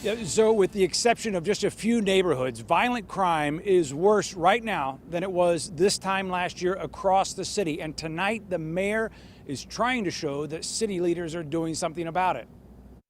Yeah, so with the exception of just a few neighborhoods, violent crime is worse right now than it was this time last year across the city. And tonight, the mayor is trying to show that city leaders are doing something about it.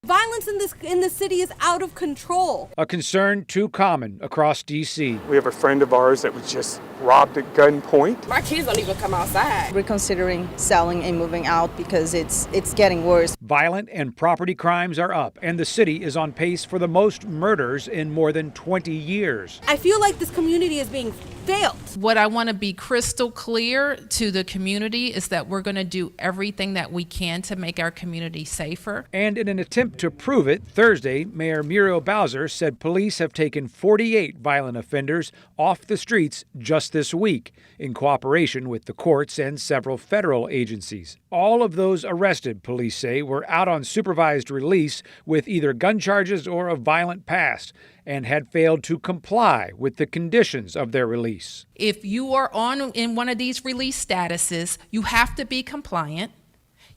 Violence in the city is out of control. A concern too common across D.C. We have a friend of ours that was just robbed at gunpoint. My kids don't even come outside. We're considering selling and moving out because it's getting worse. Violent and property crimes are up, and the city is on pace for the most murders in more than 20 years. I feel like this community is being failed. What I want to be crystal clear to the community is that we're going to do everything that we can to make our community safer. And in an attempt to prove it, Thursday, Mayor Muriel Bowser said police have taken 48 violent offenders off the streets just this week, in cooperation with the courts and several federal agencies. All of those arrested, police say, were out on supervised release with either gun charges or a violent past, and had failed to comply with the conditions of their release. If you are in one of these release statuses, you have to be compliant.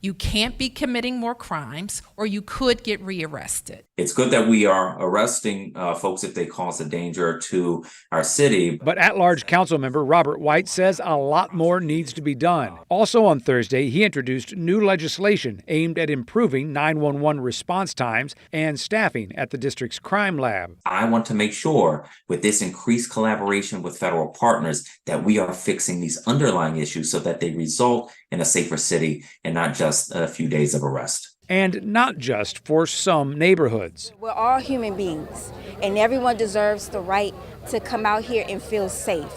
You can't be committing more crimes, or you could get rearrested. It's good that we are arresting folks if they cause a danger to our city. But at-large council member Robert White says a lot more needs to be done. Also on Thursday, he introduced new legislation aimed at improving 911 response times and staffing at the district's crime lab. I want to make sure with this increased collaboration with federal partners that we are fixing these underlying issues so that they result in a safer city and not just a few days of arrest. And not just for some neighborhoods. We're all human beings, and everyone deserves the right to come out here and feel safe.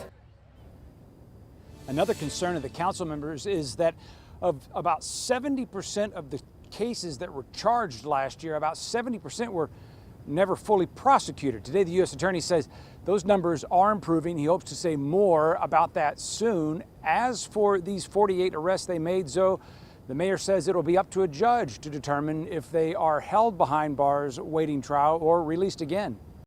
Another concern of the council members is that of about 70% of the cases that were charged last year, about 70% were never fully prosecuted. Today, the U.S. Attorney says those numbers are improving. He hopes to say more about that soon. As for these 48 arrests they made, Zoe, the mayor says it'll be up to a judge to determine if they are held behind bars waiting trial or released again.